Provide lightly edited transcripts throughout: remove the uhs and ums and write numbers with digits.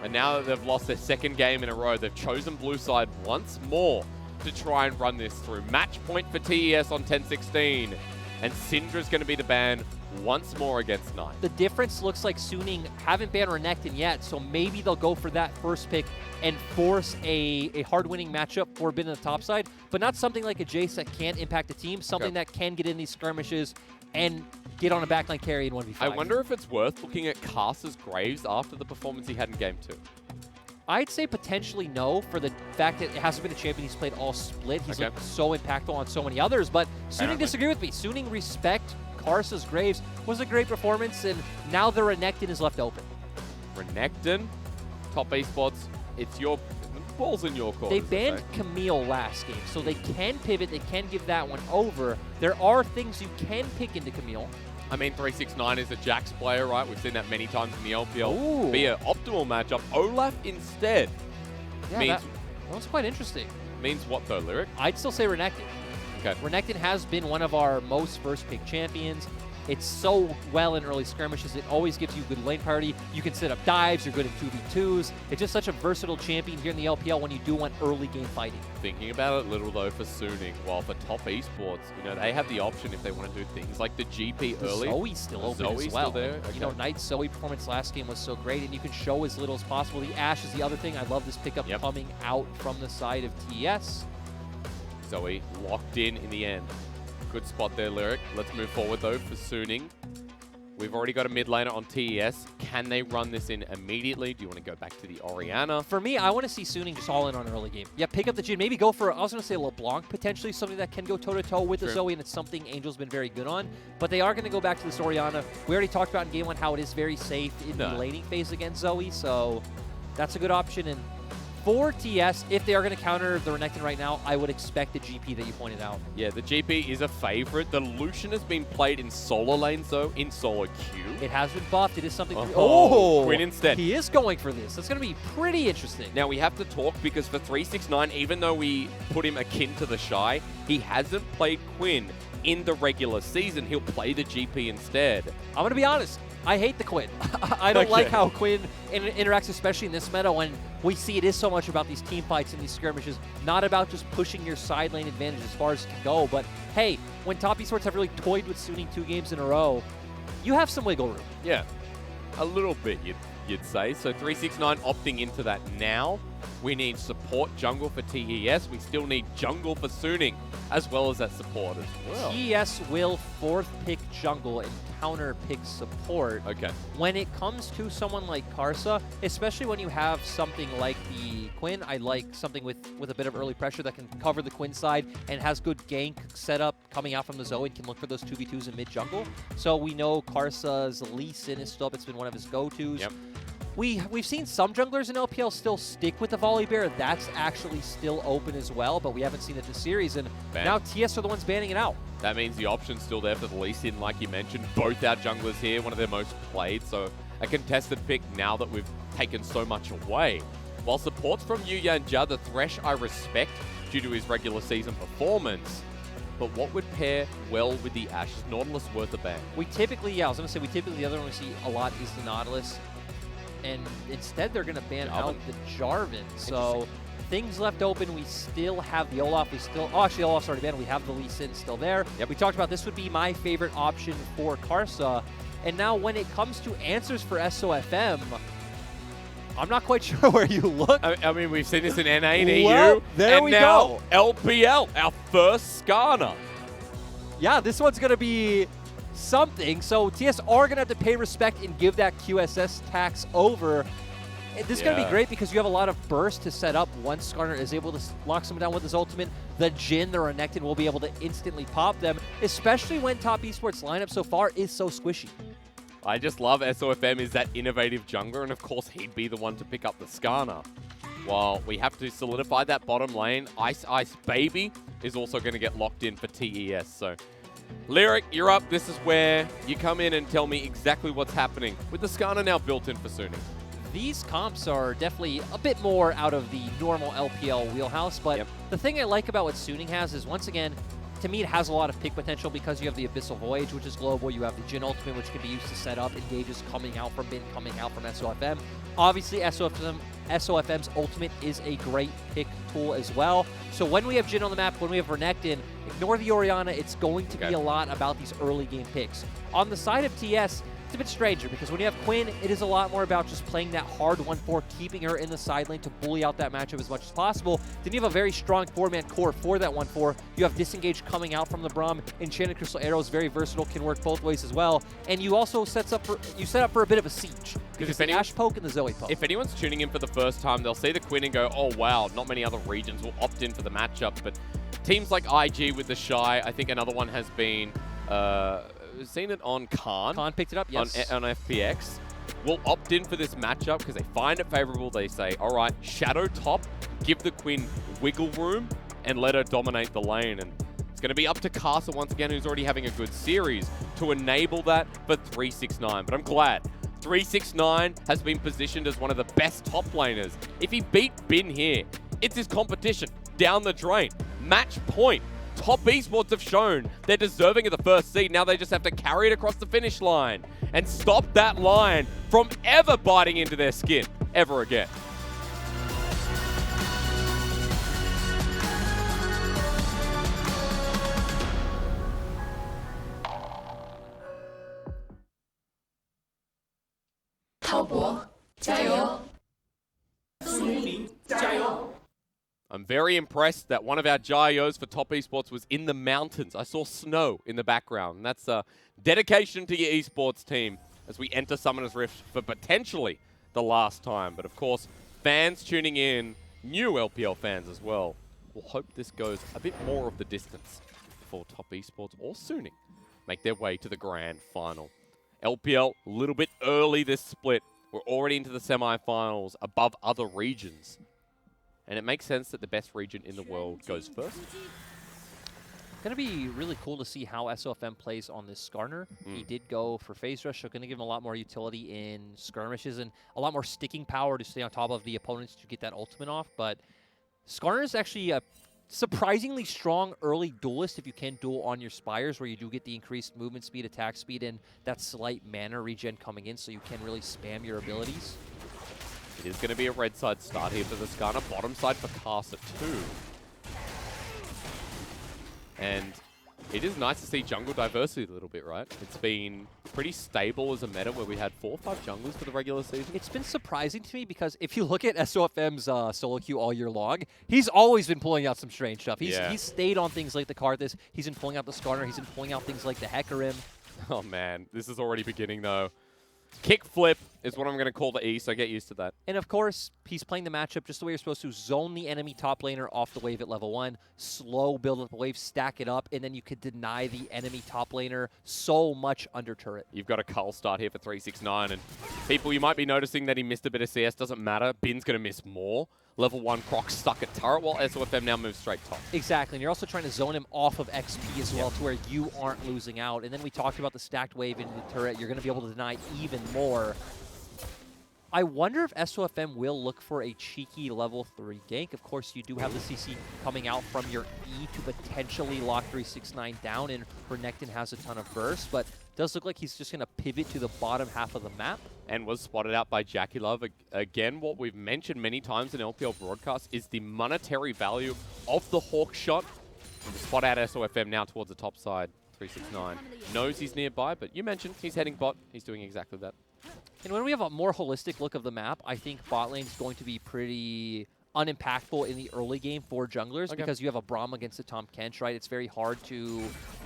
And now that they've lost their second game in a row, they've chosen blue side once more to try and run this through. Match point for TES on 10-16. And Syndra's going to be the ban once more against Knight. The difference looks like Suning haven't banned Renekton yet, so maybe they'll go for that first pick and force a hard-winning matchup for Bin on the top side, but not something like a Jace that can't impact the team, something that can get in these skirmishes and get on a backline carry in 1v5. I wonder if it's worth looking at Karsa's Graves after the performance he had in Game 2. I'd say potentially no, for the fact that it hasn't been a champion he's played all split. He's looked so impactful on so many others, but Suning disagree with me. Suning respect Karsa's Graves. Was a great performance, and now the Renekton is left open. Renekton, top esports, it's your ball's in your court. They banned Camille last game, so they can pivot, they can give that one over. There are things you can pick into Camille. I mean, 369 is a Jax player, right? We've seen that many times in the LPL. Ooh. Be an optimal matchup. Olaf instead. Yeah, means, that was quite interesting. Means what though, Lyric? I'd still say Renekton. Okay. Renekton has been one of our most first pick champions. It's so well in early skirmishes. It always gives you good lane priority. You can set up dives. You're good at 2v2s. It's just such a versatile champion here in the LPL when you do want early game fighting. Thinking about it little though for Suning, while for top esports, you know, they have the option if they want to do things like the GP early. Zoe's still open Zoe's as well. Still there. Okay. You know, Knight's Zoe performance last game was so great, and you can show as little as possible. The Ashe is the other thing. I love this pickup coming out from the side of TES. Zoe locked in the end. Good spot there, Lyric. Let's move forward though for Suning. We've already got a mid laner on TES. Can they run this in immediately? Do you want to go back to the Orianna? For me, I want to see Suning just all in on early game. Yeah, pick up the Jhin. Maybe go for, I was going to say LeBlanc, potentially something that can go toe-to-toe with the Zoe, and it's something Angel's been very good on. But they are going to go back to this Orianna. We already talked about in Game 1 how it is very safe in the laning phase against Zoe, so that's a good option. And for TS, if they are going to counter the Renekton right now, I would expect the GP that you pointed out. Yeah, the GP is a favorite. The Lucian has been played in solo lanes, though, in solo queue. It has been buffed. It is something... Quinn instead. He is going for this. That's going to be pretty interesting. Now, we have to talk because for 369, even though we put him akin to the Shy, he hasn't played Quinn in the regular season. He'll play the GP instead. I'm going to be honest. I hate the Quinn. I don't like how Quinn interacts, especially in this meta when we see it is so much about these team fights and these skirmishes, not about just pushing your side lane advantage as far as it can go. But hey, when top esports have really toyed with Suning 2 games in a row, you have some wiggle room. Yeah, a little bit, you'd say. So 369 opting into that now. We need support jungle for TES. We still need jungle for Suning, as well as that support as well. TES will fourth pick jungle and counter pick support. Okay. When it comes to someone like Karsa, especially when you have something like the Quinn, I like something with a bit of early pressure that can cover the Quinn side and has good gank setup coming out from the Zoe and can look for those 2v2s in mid jungle. So we know Karsa's Lee Sin is still up. It's been one of his go-tos. Yep. We've seen some junglers in LPL still stick with the Volley Bear. That's actually still open as well, but we haven't seen it this series, and now TS are the ones banning it out. That means the option's still there for the Lee Sin, like you mentioned. Both our junglers here, one of their most played, so a contested pick now that we've taken so much away. While supports from Yuya and Jia, the Thresh I respect due to his regular season performance, but what would pair well with the Ashe? Is Nautilus worth a ban? We typically, I was going to say, the other one we see a lot is the Nautilus. And instead, they're going to ban out the Jarvan. So things left open. We still have the Olaf. Actually, Olaf's already banned. We have the Lee Sin still there. Yep. We talked about this would be my favorite option for Karsa. And now when it comes to answers for SOFM, I'm not quite sure where you look. I mean, we've seen this in NA and EU. Well, there we go. LPL, our first Skarner. Yeah, this one's going to be something. So TS are going to have to pay respect and give that QSS tax over. This is going to be great because you have a lot of burst to set up once Skarner is able to lock someone down with his ultimate. The Jhin, the Renekton will be able to instantly pop them, especially when top esports lineup so far is so squishy. I just love SOFM is that innovative jungler, and of course he'd be the one to pick up the Skarner. While we have to solidify that bottom lane, Ice Baby is also going to get locked in for TES. So Lyric, you're up. This is where you come in and tell me exactly what's happening with the Skarner now built in for Suning. These comps are definitely a bit more out of the normal LPL wheelhouse, but the thing I like about what Suning has is, once again, to me, it has a lot of pick potential because you have the Abyssal Voyage, which is global. You have the Jhin Ultimate, which can be used to set up engages coming out from Bin, coming out from SOFM. Obviously, SOFM's Ultimate is a great pick tool as well. So when we have Jhin on the map, when we have Renekton, ignore the Orianna. It's going to be a lot about these early game picks. On the side of TS, it's a bit stranger because when you have Quinn, it is a lot more about just playing that hard 1-4, keeping her in the side lane to bully out that matchup as much as possible. Then you have a very strong 4-man core for that 1-4. You have Disengage coming out from the Braum. Enchanted Crystal Arrow is very versatile, can work both ways as well. And you also set up for a bit of a siege. Because the Ashe poke and the Zoe poke. If anyone's tuning in for the first time, they'll see the Quinn and go, oh wow, not many other regions will opt in for the matchup. But teams like IG with the Shy, I think another one has been... seen it on Khan. Khan picked it up, yes. On FPX. Will opt in for this matchup because they find it favorable. They say, all right, shadow top, give the Quinn wiggle room, and let her dominate the lane. And it's going to be up to Castle once again, who's already having a good series, to enable that for 369. But I'm glad 369 has been positioned as one of the best top laners. If he beat Bin here, it's his competition down the drain. Match point. Top Esports have shown they're deserving of the first seed. Now they just have to carry it across the finish line and stop that line from ever biting into their skin ever again. I'm very impressed that one of our Jaios for Top Esports was in the mountains. I saw snow in the background. And that's a dedication to your esports team as we enter Summoner's Rift for potentially the last time. But of course, fans tuning in, new LPL fans as well, will hope this goes a bit more of the distance before Top Esports or SUNING make their way to the grand final. LPL, a little bit early this split. We're already into the semifinals above other regions. And it makes sense that the best region in the world goes first. Going to be really cool to see how SOFM plays on this Skarner. He did go for Phase Rush, so going to give him a lot more utility in skirmishes and a lot more sticking power to stay on top of the opponents to get that ultimate off. But Skarner is actually a surprisingly strong early duelist if you can duel on your Spires, where you do get the increased movement speed, attack speed, and that slight mana regen coming in, so you can really spam your abilities. It is going to be a red side start here for the Skarner, bottom side for Casa too. And it is nice to see jungle diversity a little bit, right? It's been pretty stable as a meta where we had 4 or 5 junglers for the regular season. It's been surprising to me because if you look at SOFM's solo queue all year long, he's always been pulling out some strange stuff. He's stayed on things like the Karthus, he's been pulling out the Skarner, he's been pulling out things like the Hecarim. Oh man, this is already beginning though. Kick flip is what I'm going to call the E, so get used to that. And of course, he's playing the matchup just the way you're supposed to. Zone the enemy top laner off the wave at level 1, slow build up the wave, stack it up, and then you could deny the enemy top laner so much under turret. You've got a Cull start here for 369, and people, you might be noticing that he missed a bit of CS. Doesn't matter. Bin's going to miss more. Level 1 Croc stuck at turret, while SOFM now moves straight top. Exactly, and you're also trying to zone him off of XP as well, to where you aren't losing out. And then we talked about the stacked wave into the turret. You're going to be able to deny even more. I wonder if SOFM will look for a cheeky level 3 gank. Of course, you do have the CC coming out from your E to potentially lock 369 down, and Renekton has a ton of burst, but it does look like he's just going to pivot to the bottom half of the map. And was spotted out by Jackie Love. Again, what we've mentioned many times in LPL broadcast is the monetary value of the Hawk shot. And the spot out SOFM now towards the top side. 369 knows he's nearby, but you mentioned he's heading bot. He's doing exactly that. And when we have a more holistic look of the map, I think bot lane is going to be pretty unimpactful in the early game for junglers because you have a Braum against a Tahm Kench, right? It's very hard to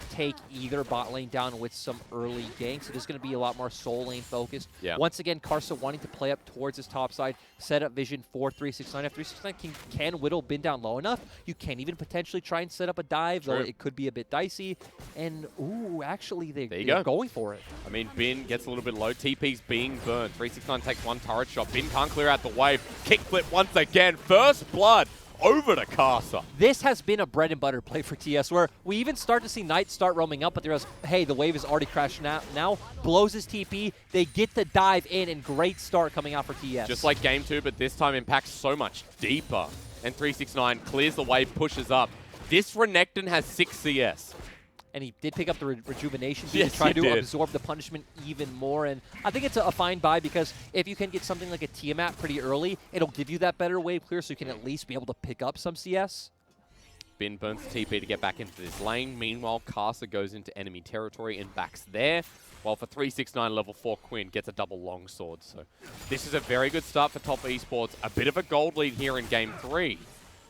take either bot lane down with some early ganks. It is going to be a lot more soul lane focused. Once again, Karsa wanting to play up towards his top side, set up vision for 369. If 369 can whittle Bin down low enough, you can even potentially try and set up a dive, though it could be a bit dicey. And, ooh, actually, they're going for it. I mean, Bin gets a little bit low. TP's being burned. 369 takes 1 turret shot. Bin can't clear out the wave. Kickflip once again. First blood over to Casa. This has been a bread and butter play for TS, where we even start to see Knight start roaming up, but there's, hey, the wave is already crashed now. Blows his TP. They get the dive in, and great start coming out for TS. Just like Game 2, but this time impacts so much deeper. And 369 clears the wave, pushes up. This Renekton has 6 CS. And he did pick up the rejuvenation Yes, to try he to did. absorb the punishment even more. And I think it's a fine buy because if you can get something like a Tiamat pretty early, it'll give you that better wave clear so you can at least be able to pick up some CS. Bin burns TP to get back into this lane. Meanwhile, Casa goes into enemy territory and backs there. While for 369 level 4, Quinn gets a double longsword. So this is a very good start for top esports. A bit of a gold lead here in game 3.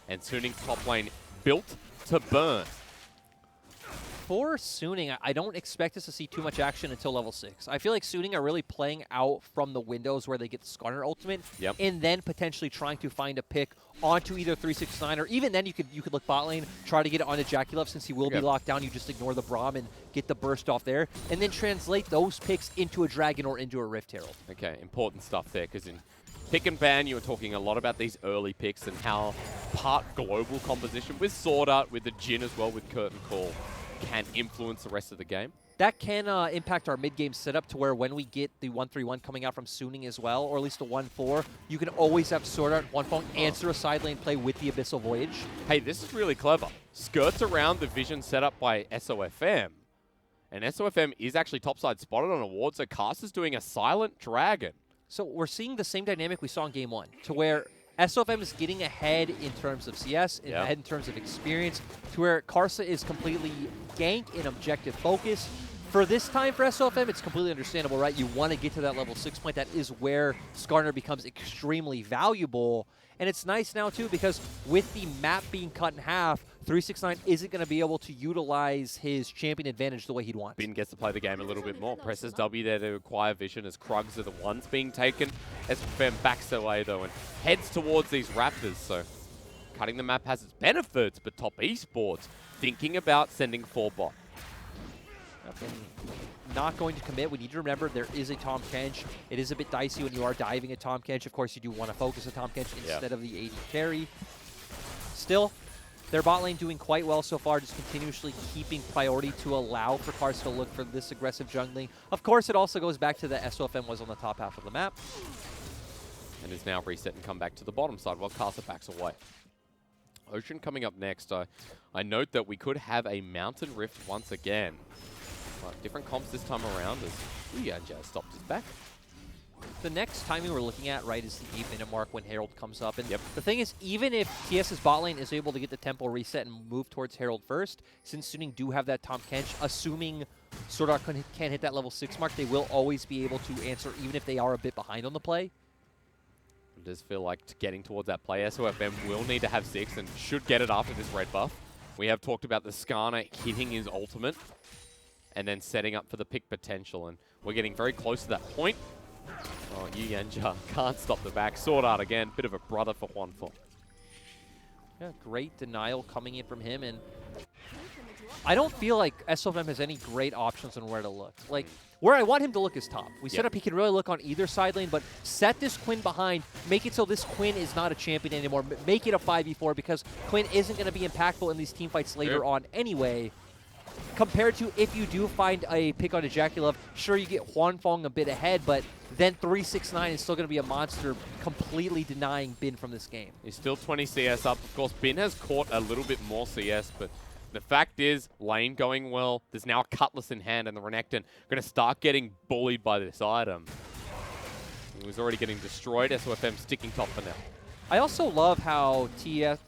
And Suning top lane built to burn. For Suning, I don't expect us to see too much action until level 6. I feel like Suning are really playing out from the windows where they get the Skarner ultimate, and then potentially trying to find a pick onto either 369, or even then you could look bot lane, try to get it onto Jaculov since he will be locked down. You just ignore the Braum and get the burst off there, and then translate those picks into a Dragon or into a Rift Herald. Okay, important stuff there, because in Pick and Ban, you were talking a lot about these early picks and how part global composition with Sword Art, with the Jhin as well, with Curtain Call, can influence the rest of the game. That can impact our mid-game setup to where when we get the 1-3-1 coming out from Suning as well, or at least a 1-4, you can always have Sword Art, One-Fong, answer a side lane play with the Abyssal Voyage. Hey, this is really clever. Skirts around the vision set up by SOFM. And SOFM is actually topside spotted on a ward, so Caster's doing a silent dragon. So we're seeing the same dynamic we saw in game 1, to where SOFM is getting ahead in terms of CS, and ahead in terms of experience, to where Karsa is completely gank and objective focus. For this time for SOFM, it's completely understandable, right? You want to get to that level 6 point. That is where Skarner becomes extremely valuable. And it's nice now, too, because with the map being cut in half, 369 isn't going to be able to utilize his champion advantage the way he'd want. Bin gets to play the game a little bit more. Presses W there to acquire vision as Krugs are the ones being taken. SOFM backs away, though, and heads towards these Raptors. So cutting the map has its benefits, but top esports thinking about sending 4 bot. Not going to commit. We need to remember there is a Tahm Kench. It is a bit dicey when you are diving a Tahm Kench. Of course, you do want to focus a Tahm Kench instead of the AD carry. Still, their bot lane doing quite well so far, just continuously keeping priority to allow for Karsa to look for this aggressive jungling. Of course, it also goes back to the SOFM was on the top half of the map. And is now reset and come back to the bottom side while Karsa backs away. Ocean coming up next. I note that we could have a Mountain Rift once again. Different comps this time around as Yanja stopped his back. The next timing we're looking at, right, is the 8-minute mark when Herald comes up. And the thing is, even if TS's bot lane is able to get the tempo reset and move towards Herald first, since Suning do have that Tahm Kench, assuming Sword Art can't hit that level 6 mark, they will always be able to answer, even if they are a bit behind on the play. It does feel like getting towards that play. SOFM will need to have 6 and should get it after this red buff. We have talked about the Skarner hitting his ultimate and then setting up for the pick potential, and we're getting very close to that point. Oh, Yanja can't stop the back. Sword Art again, bit of a brother for One-Fong. Yeah, great denial coming in from him, and I don't feel like SOFM has any great options on where to look. Like, where I want him to look is top. We set up he can really look on either side lane, but set this Quinn behind, make it so this Quinn is not a champion anymore, make it a 5v4, because Quinn isn't going to be impactful in these team fights later on anyway. Compared to if you do find a pick on Jaculov, sure, you get One-Fong a bit ahead, but then 369 is still going to be a monster, completely denying Bin from this game. He's still 20 CS up. Of course, Bin has caught a little bit more CS, but the fact is, lane going well. There's now a Cutlass in hand, and the Renekton going to start getting bullied by this item. He was already getting destroyed. SOFM sticking top for now. I also love how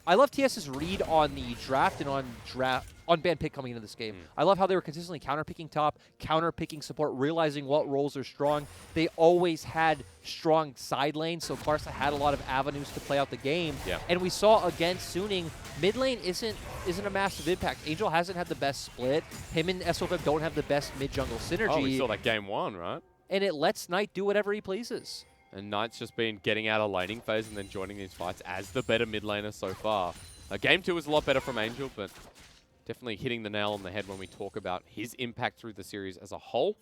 I love TS's read on the draft and on ban pick coming into this game. I love how they were consistently counter-picking top, counter-picking support, realizing what roles are strong. They always had strong side lanes, so Karsa had a lot of avenues to play out the game. And we saw against Suning, mid lane isn't a massive impact. Angel hasn't had the best split. Him and SOFM don't have the best mid-jungle synergy. Oh, we saw that game 1, right? And it lets Knight do whatever he pleases. And Knight's just been getting out of laning phase and then joining these fights as the better mid laner so far. Game 2 was a lot better from Angel, but definitely hitting the nail on the head when we talk about his impact through the series as a whole.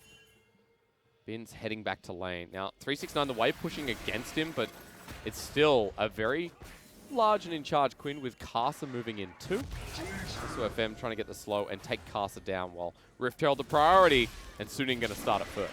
Bin's heading back to lane. Now, 369, the wave pushing against him, but it's still a very large and in-charge Quinn with Karsa moving in too. SOFM trying to get the slow and take Karsa down while Rift Herald the priority, and Suning going to start it first.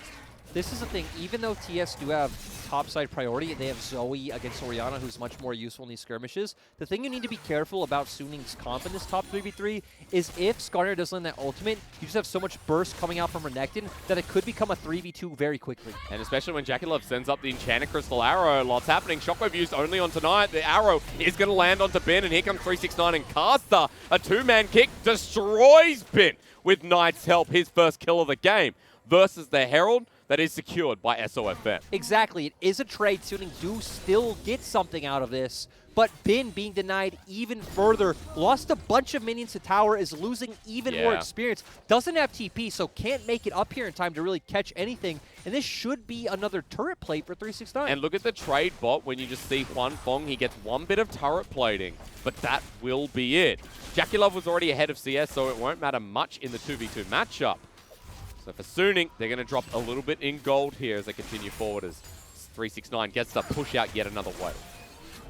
This is the thing, even though TS do have topside priority, they have Zoe against Orianna, who's much more useful in these skirmishes. The thing you need to be careful about SUNING's comp in this top 3v3 is if Skarner does land that ultimate, you just have so much burst coming out from Renekton that it could become a 3v2 very quickly. And especially when JackeyLove sends up the Enchanted Crystal Arrow, lots happening. Shockwave used only on Tonight. The arrow is going to land onto Bin, and here comes 369 and Caster. A two-man kick destroys Bin with Knight's help, his first kill of the game, versus the Herald. That is secured by SOFM. Exactly. It is a trade. SUNING do still get something out of this, but Bin being denied even further, lost a bunch of minions to tower, is losing even more experience, doesn't have TP, so can't make it up here in time to really catch anything, and this should be another turret plate for 369. And look at the trade bot when you just see Huanfeng. He gets one bit of turret plating, but that will be it. JackeyLove was already ahead of CS, so it won't matter much in the 2v2 matchup. So for SUNING, they're going to drop a little bit in gold here as they continue forward as 369 gets to push out yet another wave.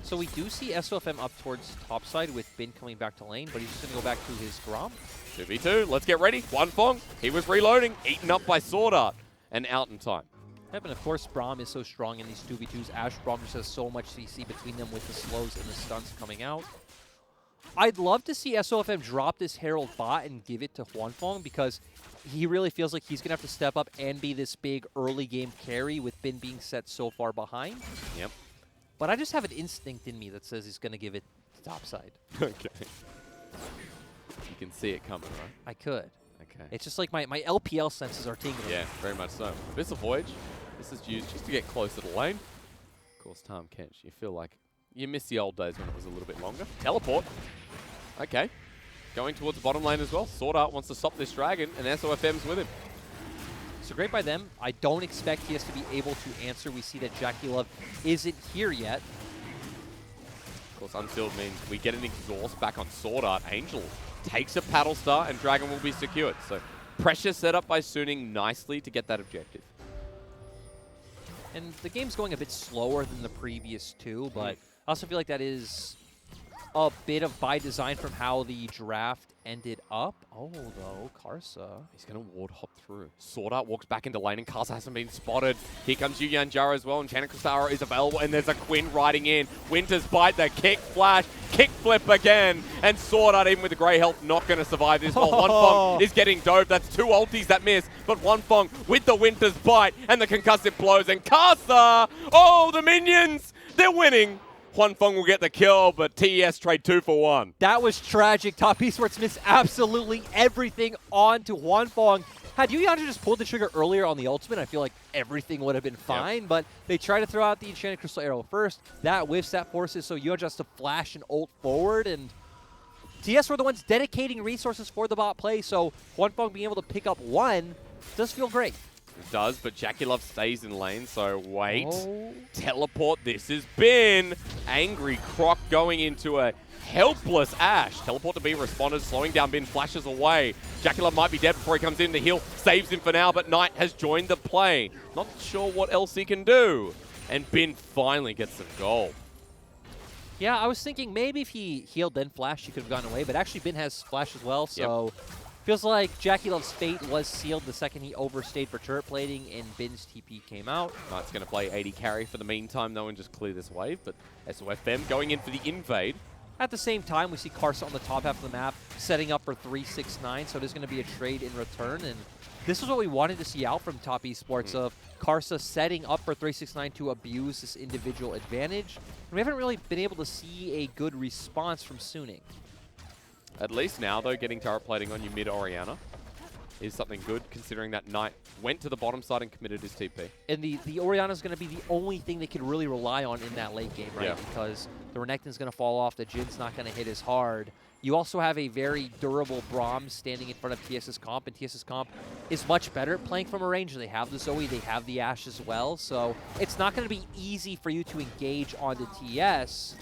So we do see SOFM up towards topside with Bin coming back to lane, but he's just going to go back to his Grom. 2v2, let's get ready. Huanfeng, he was reloading, eaten up by Sword Art, and out in time. Yep, and of course Braum is so strong in these 2v2s. Ash Braum just has so much CC between them with the slows and the stunts coming out. I'd love to see SOFM drop this Herald bot and give it to Huanfeng because he really feels like he's going to have to step up and be this big early game carry with Bin being set so far behind. Yep. But I just have an instinct in me that says he's going to give it to topside. Okay. You can see it coming, right? I could. Okay. It's just like my LPL senses are tingling. Yeah, very much so. Abyssal Voyage, this is used just to get closer to lane. Of course, Tahm Kench, you feel like you miss the old days when it was a little bit longer. Teleport. Okay. Going towards the bottom lane as well. Sword Art wants to stop this dragon, and SOFM's with him. So great by them. I don't expect TS to be able to answer. We see that JackeyLove isn't here yet. Of course, Unsealed means we get an exhaust back on Sword Art. Angel takes a Paddle Star, and Dragon will be secured. So pressure set up by SUNING nicely to get that objective. And the game's going a bit slower than the previous two, but I also feel like that is a bit of by design from how the draft ended up. Oh, though, Karsa. He's going to ward hop through. Sword Art walks back into lane, and Karsa hasn't been spotted. Here comes Yuyan Jara as well, and Enchanted Crystal is available, and there's a Quinn riding in. Winter's Bite, the kick flash, kick flip again, and Sword Art, even with the grey health, not going to survive this. While Huanfeng is getting dove. That's two ultis that miss, but Huanfeng with the Winter's Bite and the concussive blows, and Karsa, oh, the minions, they're winning. Huanfeng will get the kill, but TES trade 2 for 1. That was tragic. Top Esports missed absolutely everything onto Huanfeng. Had Yuyan just pulled the trigger earlier on the ultimate, I feel like everything would have been fine, but they try to throw out the Enchanted Crystal Arrow first. That whiffs, that forces, so Yuyan just to flash and ult forward, and TS were the ones dedicating resources for the bot play, so Huanfeng being able to pick up one does feel great. It does, but JackeyLove stays in lane, so wait. Oh. Teleport, this has been. Angry Croc going into a helpless Ashe. Teleport to be responded, slowing down Bin, flashes away. JackeyLove might be dead before he comes in. The heal saves him for now, but Knight has joined the play. Not sure what else he can do. And Bin finally gets the goal. Yeah, I was thinking maybe if he healed then flashed, he could have gone away, but actually Bin has flash as well, so... Yep. Feels like JackeyLove's fate was sealed the second he overstayed for turret plating and Bin's TP came out. Knight's going to play 80 carry for the meantime, though, and just clear this wave. But SOFM going in for the invade. At the same time, we see Karsa on the top half of the map setting up for 369, so it is going to be a trade in return. And this is what we wanted to see out from Top Esports of Karsa setting up for 369 to abuse this individual advantage. And we haven't really been able to see a good response from SUNING. At least now, though, getting turret plating on you mid-Orianna is something good, considering that Knight went to the bottom side and committed his TP. And the Orianna is going to be the only thing they can really rely on in that late game, right? Yeah. Because the Renekton's going to fall off, the Jin's not going to hit as hard. You also have a very durable Braum standing in front of TS's comp, and TS's comp is much better at playing from a range. They have the Zoe, they have the Ashe as well, so it's not going to be easy for you to engage on the TS.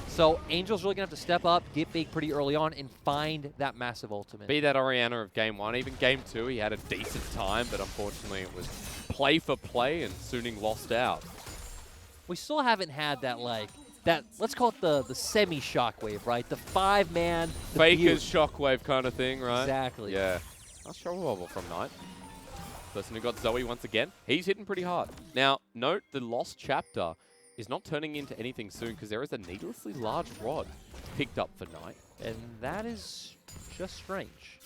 So Angel's really going to have to step up, get big pretty early on, and find that massive ultimate. Be that Orianna of Game 1. Even Game 2, he had a decent time, but unfortunately it was play for play, and SUNING lost out. We still haven't had that, let's call it the semi-shockwave, right? The 5-man. Faker's shockwave kind of thing, right? Exactly. Yeah. Nice shovel bubble from Knight. Person who got Zoe once again. He's hitting pretty hard. Now, note the lost chapter is not turning into anything soon because there is a needlessly large rod picked up for Knight. And that is just strange.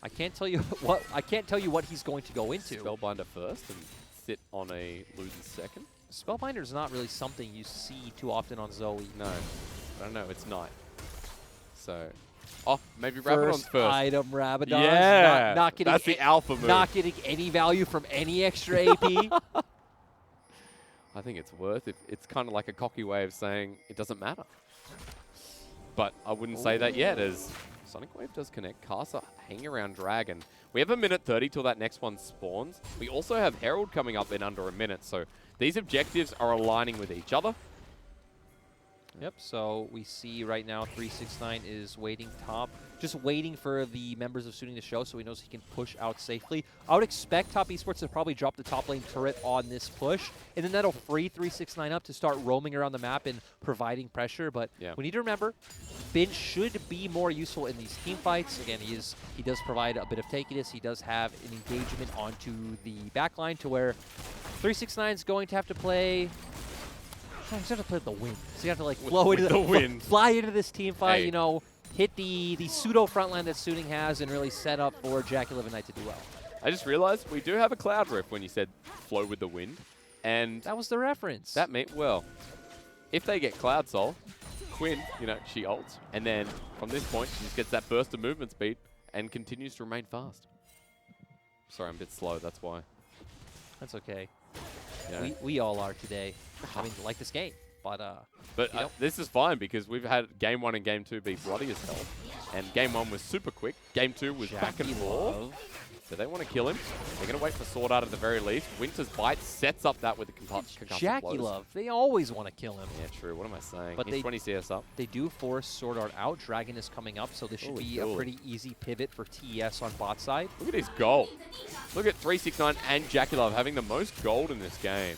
I can't tell you what he's going to go into. Spellbinder first and sit on a losing second. Spellbinder is not really something you see too often on Zoe. No, I don't know. It's Knight. So, oh, maybe Rabadon's first. Item Rabadon. Yeah, not getting that's the alpha move. Not getting any value from any extra AP. I think it's worth it. It's kind of like a cocky way of saying it doesn't matter. But I wouldn't say that yet, as Sonic Wave does connect. Casa hanging around Dragon. We have a minute 30 till that next one spawns. We also have Herald coming up in under a minute, so these objectives are aligning with each other. Yep, so we see right now 369 is waiting top, just waiting for the members of SUNING to show so he knows he can push out safely. I would expect Top Esports to probably drop the top lane turret on this push, and then that'll free 369 up to start roaming around the map and providing pressure. But we need to remember, Bin should be more useful in these team fights. Again, he does provide a bit of takiness. He does have an engagement onto the backline to where 369 is going to have to play... He's going to play the wind. So you have to like flow into the wind, fly into this team fight, you know, hit the pseudo frontline that SUNING has and really set up for Jackie Live Knight to do well. I just realized we do have a cloud rift when you said flow with the wind. And that was the reference. That meant, well, if they get Cloud Soul, Quinn, you know, she ults. And then from this point, she just gets that burst of movement speed and continues to remain fast. Sorry, I'm a bit slow, that's why. That's okay. Yeah. We all are today. I mean, like this game. But you know. This is fine because we've had Game 1 and Game 2 be bloody as hell. And Game 1 was super quick. Game 2 was back and forth. So they want to kill him. They're going to wait for Sword Art at the very least. Winter's Bite sets up that with the concussive Jackie Love. They always want to kill him. Yeah, true. What am I saying? But He's 20 CS up. They do force Sword Art out. Dragon is coming up, so this should be a pretty easy pivot for TES on bot side. Look at his gold. Look at 369 and Jackie Love having the most gold in this game.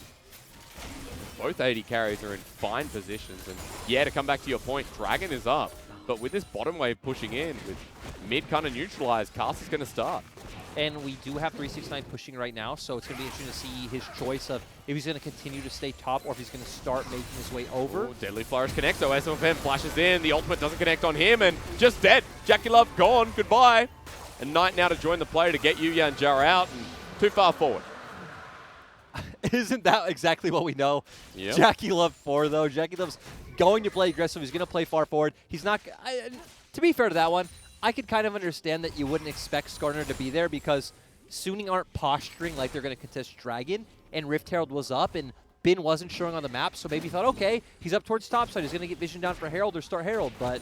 Both 80 carries are in fine positions. And yeah, to come back to your point, Dragon is up. But with this bottom wave pushing in, with mid kind of neutralized, Cast is going to start. And we do have 369 pushing right now, so it's going to be interesting to see his choice of if he's going to continue to stay top or if he's going to start making his way over. Ooh, Deadly Flourish connects, so SOFM flashes in. The ultimate doesn't connect on him, and just dead. Jackie Love gone. Goodbye. And Knight now to join the play to get Yuya and Jara out, and too far forward. Isn't that exactly what we know? Yep. Jackie Love 4, though. Jackie Love's going to play aggressive. He's going to play far forward. He's not... to be fair to that one, I could kind of understand that you wouldn't expect Skarner to be there because SUNING aren't posturing like they're going to contest Dragon, and Rift Herald was up, and Bin wasn't showing on the map, so maybe he thought, okay, he's up towards topside. He's going to get vision down for Herald or start Herald, but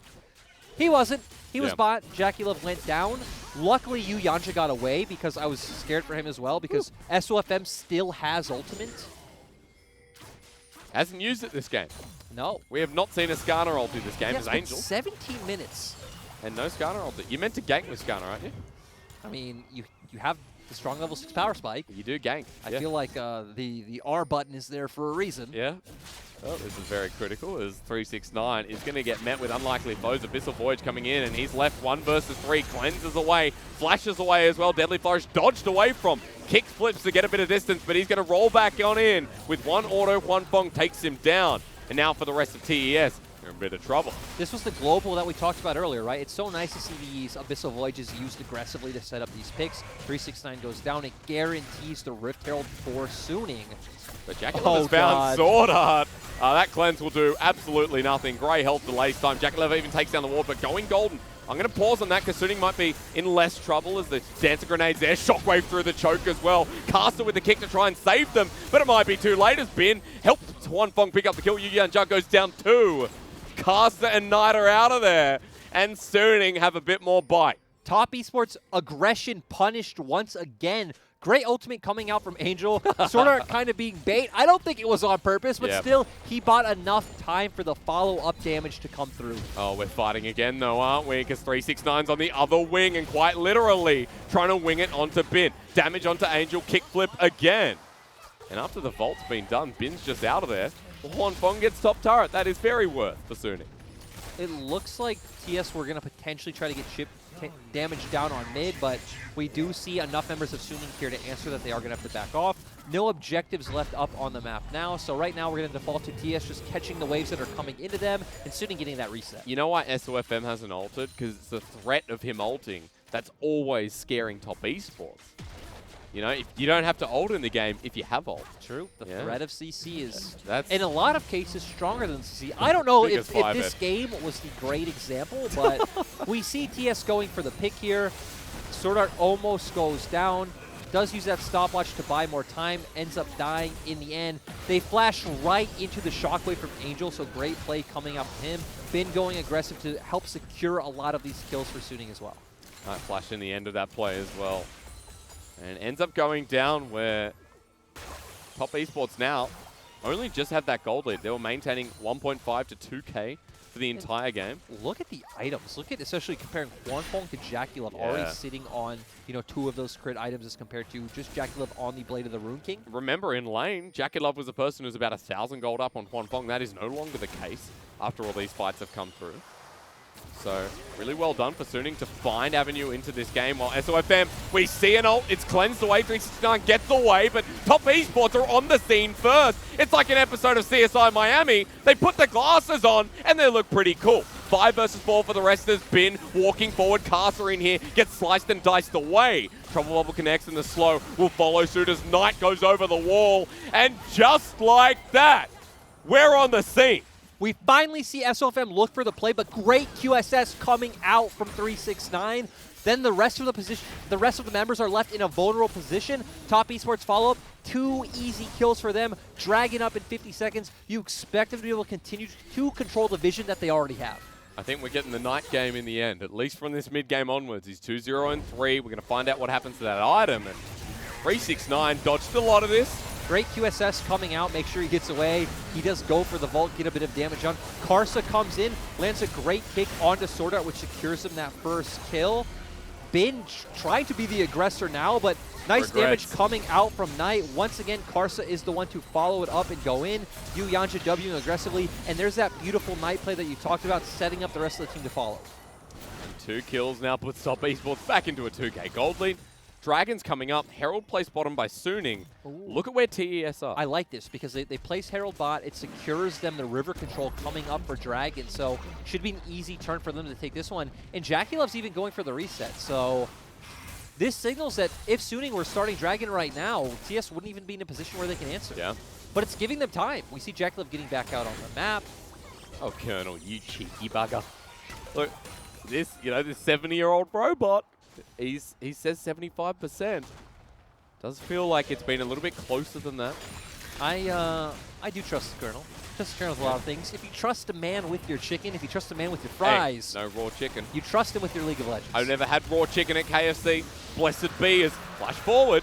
he wasn't. He was bot. Jackie Love went down. Luckily, Yu Yanja got away because I was scared for him as well because SOFM still has ultimate. Hasn't used it this game. No. We have not seen a Skarner ulti this game as Angel. 17 minutes. And no Skarner ulti. You meant to gank with Skarner, aren't you? I mean, you have the strong level 6 power spike. You do gank. I feel like the R button is there for a reason. Yeah. Well, this is very critical as 369 is going to get met with unlikely foes. Abyssal Voyage coming in, and he's left 1 versus 3. Cleanses away, flashes away as well. Deadly Flourish dodged away from. Kick flips to get a bit of distance, but he's going to roll back on in. With 1 auto, 1 Fong takes him down. And now for the rest of TES, they're in a bit of trouble. This was the global that we talked about earlier, right? It's so nice to see these Abyssal Voyages used aggressively to set up these picks. 369 goes down. It guarantees the Rift Herald for SUNING. But Jackie Love has found Sword Art. That cleanse will do absolutely nothing. Grey health delays time. Jackie Love even takes down the ward, but going golden. I'm going to pause on that because SUNING might be in less trouble as the Dancer Grenade's there. Shockwave through the choke as well. Caster with the kick to try and save them, but it might be too late as Bin helps 1 Fong pick up the kill. Yuya and Jug goes down 2. Caster and Knight are out of there, and SUNING have a bit more bite. Top Esports aggression punished once again. Great ultimate coming out from Angel. Sword Art kind of being bait. I don't think it was on purpose, but still, he bought enough time for the follow-up damage to come through. Oh, we're fighting again, though, aren't we? Because 369's on the other wing and quite literally trying to wing it onto Bin. Damage onto Angel, kickflip again. And after the vault's been done, Bin's just out of there. Juan Fong gets top turret. That is very worth for SUNING. It looks like TS were going to potentially try to get chip damage down on mid, but we do see enough members of SUNING here to answer that they are going to have to back off. No objectives left up on the map now, so right now we're going to default to TS just catching the waves that are coming into them and SUNING getting that reset. You know why SOFM hasn't ulted? Because it's the threat of him ulting that's always scaring top esports. You know, if you don't have to ult in the game if you have ult. True. The threat of CC is, that's in a lot of cases, stronger than CC. I don't know if this game was the great example, but we see TS going for the pick here. Sword Art almost goes down. Does use that stopwatch to buy more time. Ends up dying in the end. They flash right into the shockwave from Angel, so great play coming up from him. Been going aggressive to help secure a lot of these kills for SUNING as well. Flash in the end of that play as well. And ends up going down where top esports now only just had that gold lead. They were maintaining 1.5 to 2K for the entire game. Look at the items. Look at, especially comparing Hwanfong to JackeyLove, already sitting on, you know, 2 of those crit items as compared to just JackeyLove on the Blade of the Rune King. Remember, in lane, JackeyLove was a person who's about 1,000 gold up on Hwanfong. That is no longer the case after all these fights have come through. So, really well done for SUNING to find avenue into this game. While SOFM, we see an ult, it's cleansed away, 369 gets away, but top esports are on the scene first. It's like an episode of CSI Miami. They put the glasses on, and they look pretty cool. 5 versus 4 for the rest of this. Bin walking forward, Carcer in here, gets sliced and diced away. Trouble Bubble connects, and the slow will follow suit as Knight goes over the wall. And just like that, we're on the scene. We finally see SOFM look for the play, but great QSS coming out from 369. Then the rest of the members are left in a vulnerable position. Top esports follow up. 2 easy kills for them. Dragon up in 50 seconds. You expect them to be able to continue to control the vision that they already have. I think we're getting the Knight game in the end, at least from this mid game onwards. He's 2-0 and 3. We're going to find out what happens to that item. And 369 dodged a lot of this. Great QSS coming out, make sure he gets away. He does go for the vault, get a bit of damage on. Carcer comes in, lands a great kick onto Sword Art, which secures him that first kill. Bin trying to be the aggressor now, but nice damage coming out from Knight. Once again, Carcer is the one to follow it up and go in. Yu Yanja Wing aggressively, and there's that beautiful Knight play that you talked about, setting up the rest of the team to follow. And 2 kills now puts top esports back into a 2K gold lead. Dragons coming up. Herald placed bottom by SUNING. Look at where TES are. I like this because they place Herald bot. It secures them the river control coming up for Dragon. So should be an easy turn for them to take this one. And JackeyLove's even going for the reset. So this signals that if SUNING were starting Dragon right now, TS wouldn't even be in a position where they can answer. Yeah. But it's giving them time. We see JackeyLove getting back out on the map. Oh, Colonel, you cheeky bugger. Look, this 70-year-old robot. He says 75%. Does feel like it's been a little bit closer than that. I do trust the Colonel. Trust the Colonel with a lot of things. If you trust a man with your chicken, if you trust a man with your fries, hey, no raw chicken. You trust him with your League of Legends. I've never had raw chicken at KFC. Blessed be as flash forward.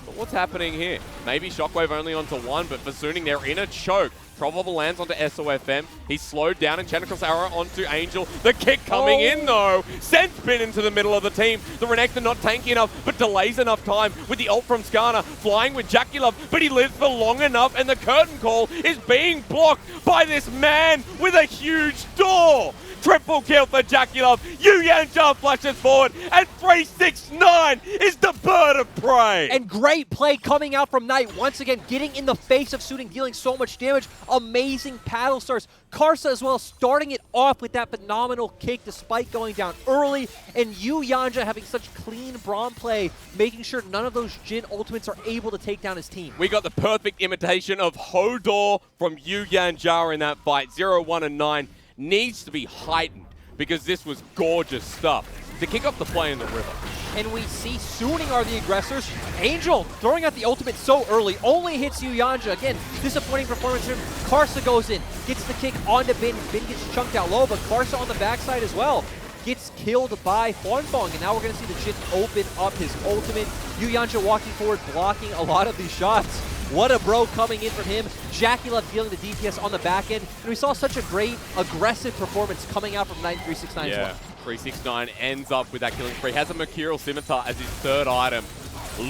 But what's happening here? Maybe Shockwave only onto 1, but for SUNING, they're in a choke. Trouble lands onto SOFM. He's slowed down and Channekr's arrow onto Angel. The kick coming in though. Sends Bin into the middle of the team. The Renekton not tanky enough, but delays enough time with the ult from Skarner. Flying with JackeyLove, but he lives for long enough and the curtain call is being blocked by this man with a huge door. Triple kill for JackeyLove. Yu Yanja flashes forward, and 369 is the bird of prey. And great play coming out from Knight. Once again, getting in the face of SUNING, dealing so much damage. Amazing paddle starts. Karsa as well, starting it off with that phenomenal kick despite going down early. And Yu Yanja having such clean Braum play, making sure none of those Jhin ultimates are able to take down his team. We got the perfect imitation of Hodor from Yu Yanja in that fight. 0, 1, and 9. Needs to be heightened because this was gorgeous stuff to kick off the play in the river. And we see SUNING are the aggressors. Angel throwing out the ultimate so early, only hits Yu Yanja. Again, disappointing performance here. Karsa goes in, gets the kick onto Bin. Bin gets chunked out low, but Karsa on the backside as well. Gets killed by Hwanfong, and now we're going to see the Jhin open up his ultimate. Yu Yanja walking forward, blocking a lot of these shots. What a bro coming in from him. JackeyLove dealing the DPS on the back end. And we saw such a great, aggressive performance coming out from 369 as well. 369 ends up with that killing spree. Has a Mercurial Scimitar as his 3rd item.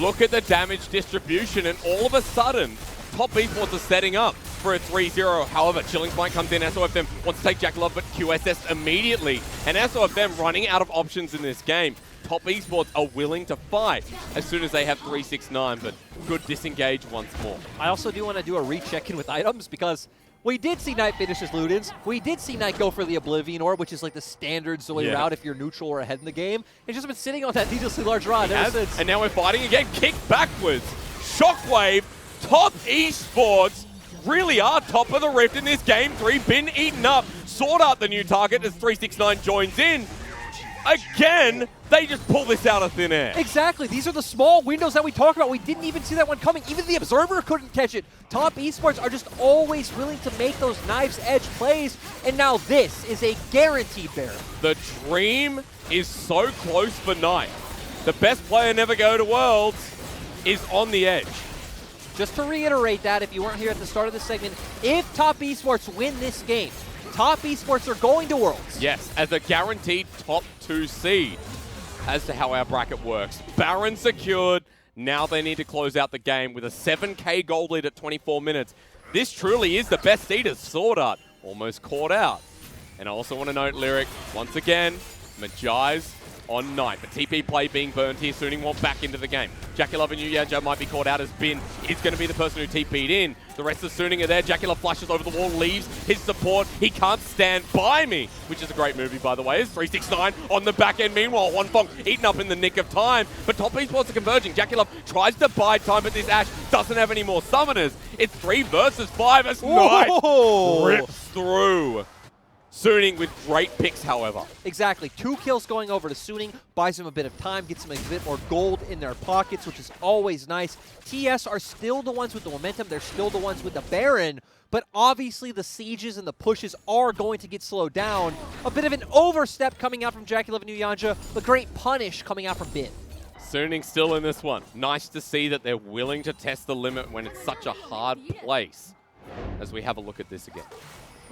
Look at the damage distribution, and all of a sudden, top esports are setting up. for a 3-0. However, Chilling Spike comes in. SOFM wants to take Jackalove, but QSS immediately. And SOFM running out of options in this game. Top Esports are willing to fight as soon as they have 369, but good disengage once more. I also do want to do a recheck-in with items because we did see Knight finish his Ludens. We did see Knight go for the Oblivion Orb, which is like the standard Zoe route if you're neutral or ahead in the game. He's just been sitting on that needlessly large rod ever since. And now we're fighting again. Kick backwards. Shockwave. Top Esports really are top of the rift in this Game 3. Been eaten up. Sword Art the new target as 369 joins in. Again, they just pull this out of thin air. Exactly. These are the small windows that we talk about. We didn't even see that one coming. Even the Observer couldn't catch it. Top Esports are just always willing to make those knife's edge plays, and now this is a guaranteed bear. The dream is so close for Knight. The best player never go to Worlds is on the edge. Just to reiterate that, if you weren't here at the start of the segment, if Top Esports win this game, Top Esports are going to Worlds. Yes, as a guaranteed top 2 seed. As to how our bracket works. Baron secured. Now they need to close out the game with a 7K gold lead at 24 minutes. This truly is the best seed as Sword Art almost caught out. And I also want to note, Lyric, once again, Majai's on Knight. The TP play being burned here. Suning won't back into the game. Jackalove and Yuyanja might be caught out as Bin is going to be the person who TP'd in. The rest of Suning are there. Jackalove flushes over the wall, leaves his support. He can't stand by me, which is a great movie, by the way. It's 369 on the back end. Meanwhile, Wanfong eaten up in the nick of time. But Top Esports are converging. Jackalove tries to buy time, but this Ashe doesn't have any more summoners. It's 3 versus 5 as Knight rips through. Suning with great picks, however. Exactly. 2 kills going over to Suning, buys him a bit of time, gets him a bit more gold in their pockets, which is always nice. TES are still the ones with the momentum. They're still the ones with the Baron, but obviously the sieges and the pushes are going to get slowed down. A bit of an overstep coming out from Jackalove and Yuyanja, but great punish coming out from Bin. Suning still in this one. Nice to see that they're willing to test the limit when it's such a hard place. As we have a look at this again.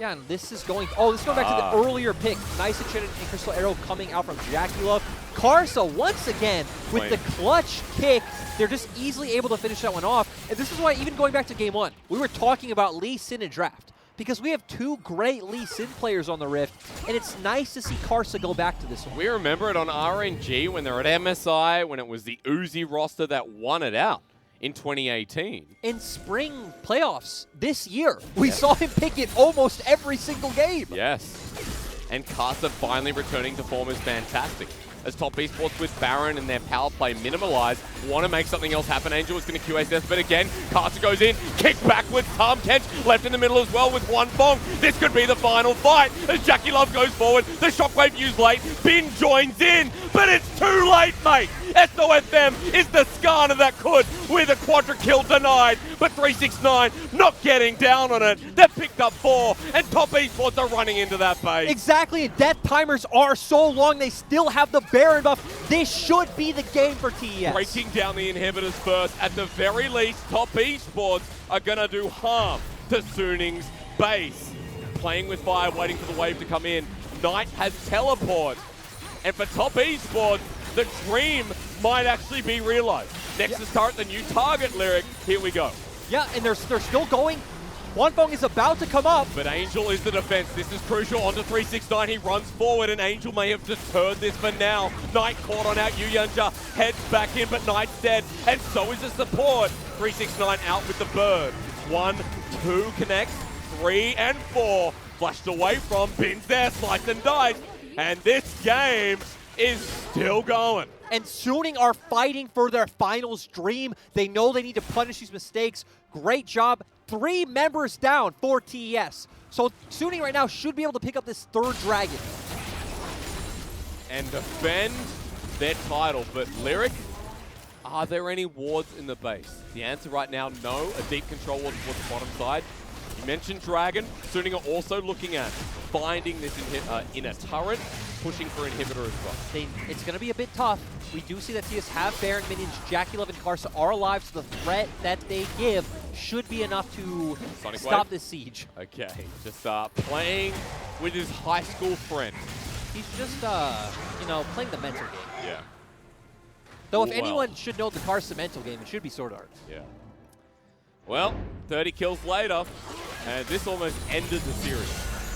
Yeah, and this is going... Oh, this is going back to the earlier pick. Nice and Crystal Arrow coming out from Jackalove. Karsa, once again, with the clutch kick, they're just easily able to finish that one off. And this is why, even going back to Game 1, we were talking about Lee Sin and Draft. Because we have 2 great Lee Sin players on the Rift, and it's nice to see Karsa go back to this one. We remember it on RNG when they're at MSI, when it was the Uzi roster that won it out. In 2018. In spring playoffs this year, we saw him pick it almost every single game. Yes. And Karsa finally returning to form is fantastic. As Top Esports with Baron and their power play minimalized, want to make something else happen. Angel is going to QSS, but again, Karsa goes in, kick backwards, Tom Kench left in the middle as well with Wanfong. This could be the final fight as Jackalove goes forward. The shockwave used late, Bin joins in, but it's too late, mate. SOFM is the Skarner that could with a quadra kill denied, but 369 not getting down on it. They've picked up 4, and Top Esports are running into that base. Exactly, and death timers are so long, they still have the Baron buff. This should be the game for TES. Breaking down the inhibitors first. At the very least, Top Esports are going to do harm to Suning's base. Playing with fire, waiting for the wave to come in. Knight has teleport. And for Top Esports, the dream might actually be realized. Nexus turret, the new target, Lyric. Here we go. Yeah, and they're still going. Wanfong is about to come up. But Angel is the defense. This is crucial. Onto 369. He runs forward, and Angel may have deterred this for now. Knight caught on out. Yuyanja heads back in, but Knight's dead. And so is the support. 369 out with the bird. 1, 2 connects. 3 and 4. Flashed away from Bin's there. Slice and dice. And this game is still going. And Suning are fighting for their finals dream. They know they need to punish these mistakes. Great job. 3 members down for TES. So Suning right now should be able to pick up this 3rd dragon. And defend their title. But Lyric, are there any wards in the base? The answer right now, no. A deep control ward towards the bottom side. You mentioned Dragon. Suning are also looking at finding this in a turret, pushing for inhibitor as well. It's going to be a bit tough. We do see that TES have Baron minions. Jackalove and Karsa are alive, so the threat that they give should be enough to stop this siege. Okay, just playing with his high school friend. He's just, you know, playing the mental game. Yeah. Though if anyone should know the Karsa mental game, it should be Sword Art. Yeah. Well, 30 kills later, And this almost ended the series.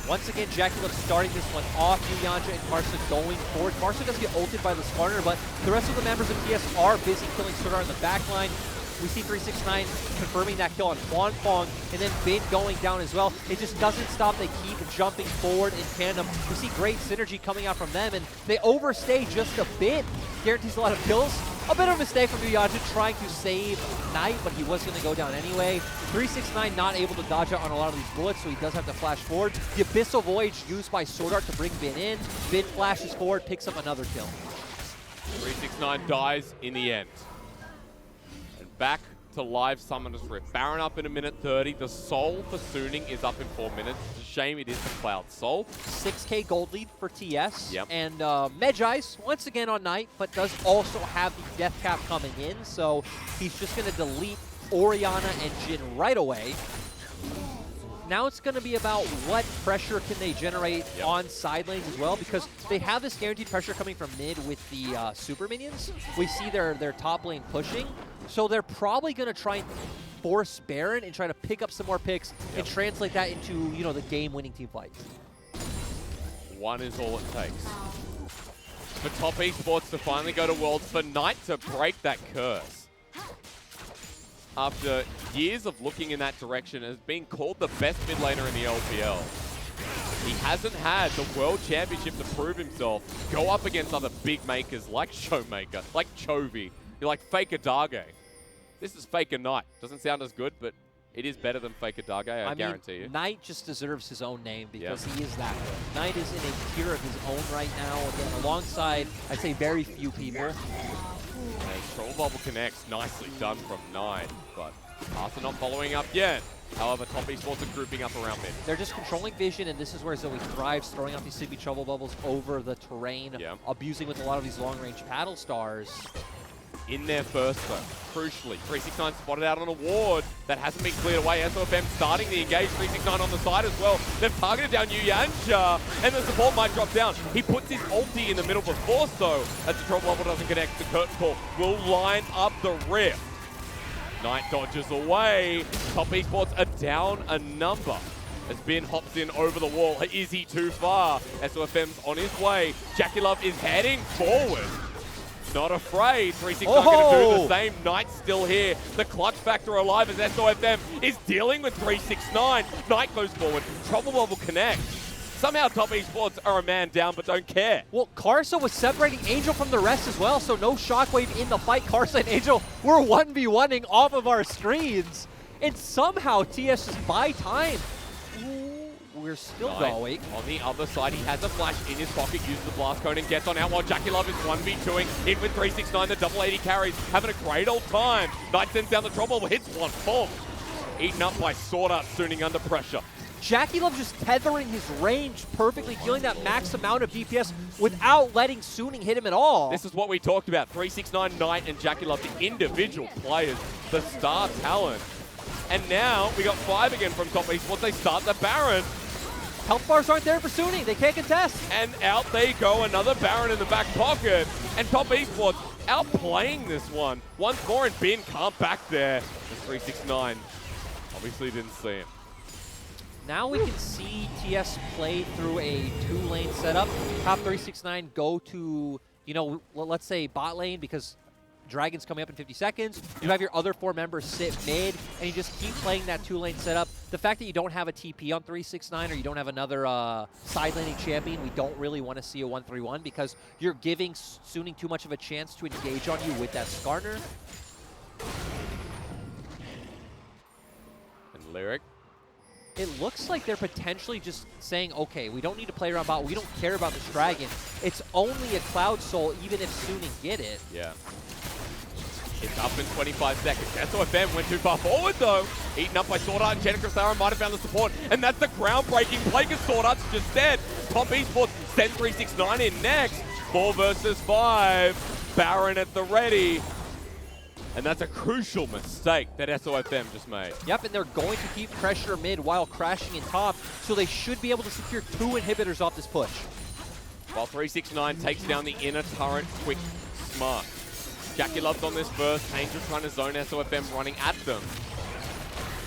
Once again, Jackie Love starting this one off. Yanja and Karsa going forward. Karsa does get ulted by the Skarner, but the rest of the members of TS are busy killing Sodar in the backline. We see 369 confirming that kill on Quan Fong, and then Bin going down as well. It just doesn't stop. They keep jumping forward in tandem. We see great synergy coming out from them, and they overstay just a bit. Guarantees a lot of kills. A bit of a mistake from Yanja trying to save Knight, but he was going to go down anyway. 369 not able to dodge out on a lot of these bullets, so he does have to flash forward. The Abyssal Voyage used by Swordart to bring Bin in. Bin flashes forward, picks up another kill. 369 dies in the end. Back to live Summoner's Rift. Baron up in a minute 30. The Soul for Suning is up in 4 minutes. It's a shame it is the Cloud Soul. 6K gold lead for TS. Yep. And Medjai's once again on Knight, but does also have the death cap coming in. So he's just going to delete Orianna and Jhin right away. Now it's going to be about what pressure can they generate on side lanes as well, because they have this guaranteed pressure coming from mid with the super minions. We see their top lane pushing, so they're probably going to try and force Baron and try to pick up some more picks and translate that into, you know, the game-winning team fight. One is all it takes. For top esports to finally go to Worlds, for Knight to break that curse. After years of looking in that direction, has been called the best mid laner in the LPL. He hasn't had the World Championship to prove himself, go up against other big makers like Showmaker, like Chovy, like Faker Dage. This is Faker Knight. Doesn't sound as good, but it is better than Faker Dage, I guarantee you. Knight just deserves his own name because he is that good. Knight is in a tier of his own right now, again, alongside, I'd say, very few people. As Troll Bubble connects, nicely done from 9, but Arthur not following up yet. However, top esports are grouping up around mid. They're just controlling vision, and this is where Zoe thrives, throwing out these Sigby Trouble Bubbles over the terrain, abusing with a lot of these long-range paddle stars. In there first, though, crucially, 369 spotted out on a ward that hasn't been cleared away. SOFM starting the engage, 369 on the side as well. They've targeted down Yanja, and the support might drop down. He puts his ulti in the middle before, though, as the Trouble Bubble doesn't connect. The curtain call will line up the rift. Knight dodges away. Top esports are down a number. As Ben hops in over the wall. Is he too far? SOFM's on his way. Jackie Love is heading forward. Not afraid. 369 going to do the same. Knight still here. The clutch factor alive as SOFM is dealing with 369. Knight goes forward. Trouble Bubble connects. Somehow top esports are a man down but don't care. Well, Karsa was separating Angel from the rest as well, so no Shockwave in the fight. Karsa and Angel were 1v1ing off of our screens. And somehow TS just buy time. We're still going. On the other side, he has a flash in his pocket, uses the blast cone and gets on out while Jackie Love is 1v2ing. In with 369, the double 80 carries, having a great old time. Knight sends down the trouble, hits one, boom. Eaten up by Swordart, Suning under pressure. Jackie Love just tethering his range perfectly, dealing that max amount of DPS without letting Suning hit him at all. This is what we talked about. 369, Knight, and Jackie Love, the individual players, the star talent. And now we got 5 again from top esports. They start the Baron. Health bars aren't there for Suning. They can't contest. And out they go, another Baron in the back pocket. And top esports outplaying this one. Once more, and Ben can't back there. And 369 obviously didn't see him. Now we can see TS play through a 2-lane setup. Top 369 go to, you know, let's say bot lane because Dragon's coming up in 50 seconds. You have your other 4 members sit mid, and you just keep playing that 2-lane setup. The fact that you don't have a TP on 369 or you don't have another side laning champion, we don't really want to see a 1-3-1 because you're giving Suning too much of a chance to engage on you with that Skarner. And Lyric. It looks like they're potentially just saying, okay, we don't need to play around bot. We don't care about this Dragon. It's only a Cloud Soul, even if Suning get it. Yeah. It's up in 25 seconds. SOFM went too far forward, though. Eaten up by Swordart, and Jenna Cristara might have found the support. And that's the groundbreaking play because Swordart's just dead. Top esports send 369 in next. 4 versus 5. Baron at the ready. And that's a crucial mistake that SOFM just made. Yep, and they're going to keep pressure mid while crashing in top, so they should be able to secure 2 inhibitors off this push. While 369 takes down the inner turret quick, smart. Jackie Love's on this burst. Angel trying to zone SOFM running at them.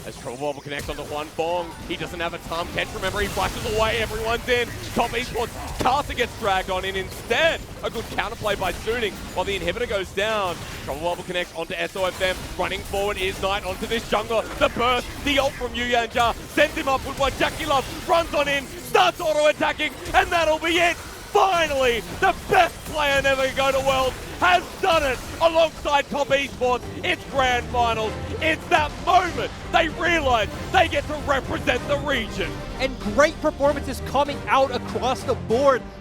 As Trouble Bubble connects onto Juan Fong. He doesn't have a Tom catch. Remember, he flashes away. Everyone's in. Top Esports. Carter gets dragged on in instead. A good counterplay by SUNING while the inhibitor goes down. Trouble Bubble connects onto SOFM. Running forward is Knight onto this jungler. The burst, the ult from Yu Yanja sends him up with one. Jackie Love runs on in, starts auto-attacking, and that'll be it. Finally, the best player never to go to Worlds has done it alongside Top Esports. It's Grand Finals. It's that moment they realize they get to represent the region. And great performances coming out across the board.